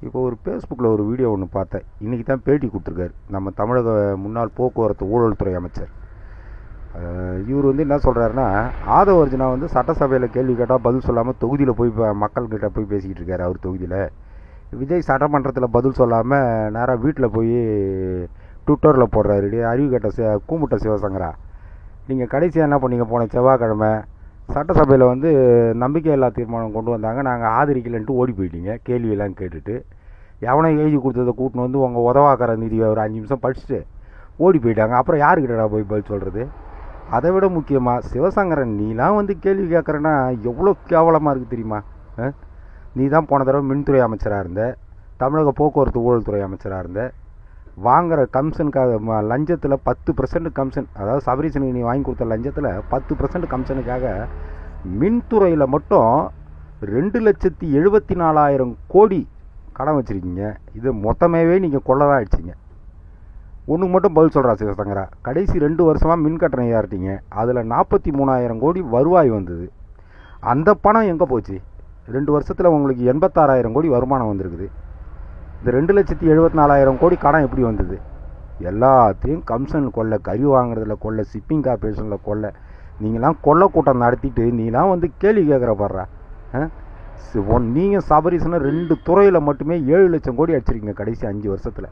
இப்போ ஒரு ஃபேஸ்புக்கில் ஒரு வீடியோ ஒன்று பார்த்தேன். இன்றைக்கி தான் பேட்டி கொடுத்துருக்காரு நம்ம தமிழக முன்னாள் போக்குவரத்து ஊழல் துறை அமைச்சர். இவர் வந்து என்ன சொல்கிறாருன்னா, ஆதவ அர்ஜுனா வந்து சட்டசபையில் கேள்வி கேட்டால் பதில் சொல்லாமல் தொகுதியில் போய் மக்கள்கிட்ட போய் பேசிக்கிட்டு இருக்காரு. அவர் தொகுதியில் விஜய் சட்டமன்றத்தில் பதில் சொல்லாமல் நேராக வீட்டில் போய் ட்விட்டரில் போடுறாரு. அறிவு கேட்ட கூமுட்ட சிவசங்கரா, நீங்கள் கடைசியாக என்ன பண்ணீங்க? போன செவ்வாய்க்கிழமை சட்டசபையில் வந்து நம்பிக்கையில்லா தீர்மானம் கொண்டு வந்தாங்க, நாங்கள் ஆதரிக்கலைன்ட்டு ஓடி போயிட்டீங்க. கேள்வியெல்லாம் கேட்டுட்டு எவனை எழுதி கொடுத்ததை கூட்டின்னு வந்து உங்கள் உதவாக்கிற நிதியை ஒரு 5 நிமிஷம் படிச்சுட்டு ஓடி போயிட்டாங்க. அப்புறம் யாருக்கிட்டடா போய் பதில் சொல்கிறது? அதை விட முக்கியமாக சிவசங்கரன், நீலாம் வந்து கேள்வி கேட்குறேன்னா எவ்வளோ கேவலமாக இருக்குது தெரியுமா? நீ தான் போன தடவை மின்துறை அமைச்சராக இருந்த, தமிழக போக்குவரத்து ஊழல் துறை அமைச்சராக இருந்த, வாங்குகிற கமிஷனுக்காக லஞ்சத்தில் 10% கமிஷன், அதாவது சபரீசனுக்கு நீ வாங்கி கொடுத்த லஞ்சத்தில் 10% கமிஷனுக்காக மின்துறையில் மட்டும் 2,74,000 கோடி கடன் வச்சுருக்கீங்க. இது மொத்தமாகவே நீங்கள் கொள்ள தான் அடிச்சிங்க. ஒன்றுக்கு மட்டும் பதில் சொல்கிறா சிவசங்கரா. கடைசி 2 வருஷமாக மின் கட்டணம் ஏறிட்டீங்க, அதில் 43,000 கோடி வருவாய் வந்தது. அந்த பணம் எங்கே போச்சு? 2 வருஷத்தில் உங்களுக்கு 86,000 கோடி வருமானம் வந்திருக்குது. இந்த 2,74,000 கோடி கடன் எப்படி வந்தது? எல்லாத்தையும் கமிஷன் கொள்ள, கறி வாங்குறதுல கொள்ள, ஷிப்பிங் கார்பரேஷனில் கொள்ள, நீங்களாம் கொள்ள கூட்டம் நடத்திட்டு நீலாம் வந்து கேள்வி கேட்குற பாடுறா. நீங்கள் சபரீசனை 2 துறையில் மட்டுமே 7 லட்சம் கோடி அடிச்சிருக்கீங்க கடைசி 5 வருஷத்தில்.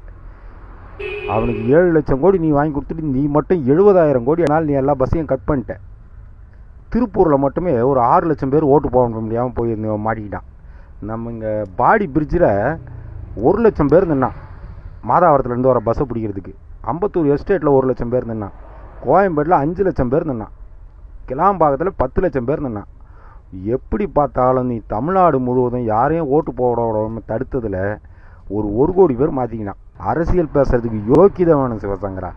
அவனுக்கு 7 லட்சம் கோடி நீ வாங்கி கொடுத்துட்டு நீ மட்டும் 70,000 கோடி. ஆனால் நீ எல்லா பஸ்ஸையும் கட் பண்ணிட்ட. திருப்பூரில் மட்டுமே ஒரு 6 லட்சம் பேர் ஓட்டு போக முடியாமல் போய் மாட்டிக்கிட்டான். நம்ம இங்கே பாடி பிரிட்ஜில் 1 லட்சம் பேர் நின்னான். மாதாவரத்துலேருந்து வர பஸ்ஸை பிடிக்கிறதுக்கு. அம்பத்தூர் எஸ்டேட்டில் 1 லட்சம் பேர் நின்னான். கோயம்பேட்டில் 5 லட்சம் பேர் நின்னான். கிளாம்பாக்கத்தில் 10 லட்சம் பேர் நின்னான். எப்படி பார்த்தாலும் நீ தமிழ்நாடு முழுவதும் யாரையும் ஓட்டு போட தடுத்ததில் ஒரு கோடி பேர் மாற்றிக்கினான். அரசியல் பேசுறதுக்கு யோக்கியதை வேணும் சிவசங்கரா.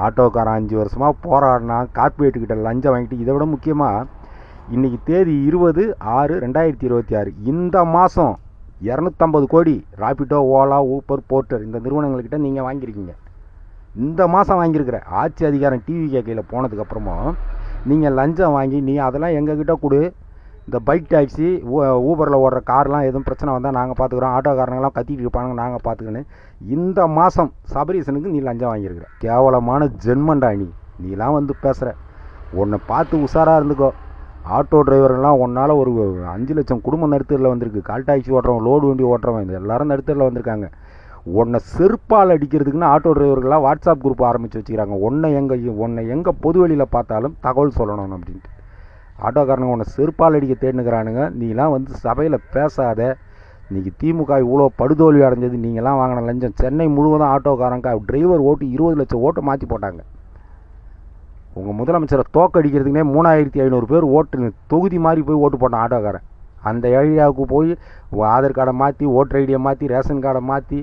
ஆட்டோக்காரன் 5 வருஷமாக போராடினா, கார்பரேட்டுக்கிட்ட லஞ்சம் வாங்கிட்டு, இதை விட முக்கியமாக இன்றைக்கி தேதி 20/6/2026, இந்த மாதம் 250 கோடி ராபிடோ, ஓலா, ஊப்பர், போர்ட்டர் இந்த நிறுவனங்கள்கிட்ட நீங்கள் வாங்கியிருக்கீங்க. இந்த மாதம் வாங்கியிருக்கிற ஆட்சி அதிகாரம் டிவி கையில் போனதுக்கப்புறமும் நீங்கள் லஞ்சம் வாங்கி நீ அதெல்லாம் எங்ககிட்ட கொடு. இந்த பைக் டாக்ஸி, ஊபரில் ஓடுற கார்லாம் எதுவும் பிரச்சனை வந்தால் நாங்கள் பார்த்துக்குறோம், ஆட்டோக்காரங்களாம் கத்திட்டு இருப்பாங்க, நாங்கள் பார்த்துக்கணும். இந்த மாதம் சபரீசனுக்கு நீ லஞ்சம் வாங்கியிருக்கிற கேவலமான ஜென்மண்டா நீலாம் வந்து பேசுகிற. உன்னை பார்த்து உஷாராக இருந்துக்கோ. ஆட்டோ டிரைவர்லாம் உன்னால் ஒரு 5 லட்சம் குடும்பம் நடுத்தரில் வந்திருக்கு. கால் டாக்ஸி ஓட்டுறவன், லோடு வண்டி ஓட்டுறவன், இந்த எல்லாரும் நடுத்தரில் வந்திருக்காங்க. உன்னை செருப்பால் அடிக்கிறதுக்குன்னு ஆட்டோ டிரைவர்களாக வாட்ஸ்அப் குரூப் ஆரம்பித்து வச்சுக்கிறாங்க. உன்னை எங்கே பொது வெளியில் பார்த்தாலும் தகவல் சொல்லணும் அப்படின்ட்டு. ஆட்டோக்காரனுங்க உன்னை செருப்பால் அடிக்க தேடினுக்கிறானுங்க. நீலாம் வந்து சபையில் பேசாத. இன்றைக்கி திமுக இவ்வளோ படுதோல்வி அடைஞ்சது நீங்களாம் வாங்கின லஞ்சம். சென்னை முழுவதும் ஆட்டோக்காரங்க டிரைவர் ஓட்டு 20 லட்சம் ஓட்டை மாற்றி போட்டாங்க. உங்கள் முதலமைச்சரை தோக்கடிக்கிறதுக்குனே 3,500 பேர் ஓட்டு தொகுதி மாதிரி போய் ஓட்டு போட்டான் ஆட்டோக்காரன். அந்த ஏரியாவுக்கு போய் ஆதார் கார்டை மாற்றி, ஓட்டர் ஐடியை மாற்றி, ரேஷன் கார்டை மாற்றி,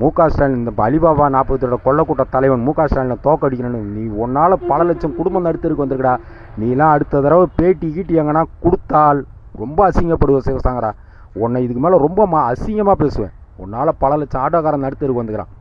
முக ஸ்டாலின், இந்த அலிபாபா 40 கொள்ளக்கூட்ட தலைவன் முக ஸ்டாலினை தோக்கடிக்கணும்னு நீ உன்னால் பல லட்சம் குடும்பம் நடுத்தருக்கு வந்திருக்கடா. நீலாம் அடுத்த தடவை பேட்டி எங்கன்னா கொடுத்தால் ரொம்ப அசிங்கப்படுவ சிவசங்கரா. உன்னை இதுக்கு மேலே ரொம்ப அசிங்கமாக பேசுவேன். உன்னால் பல லட்சம் ஆட்டோக்காரன் நடுத்தருக்கு வந்துக்கிறான்.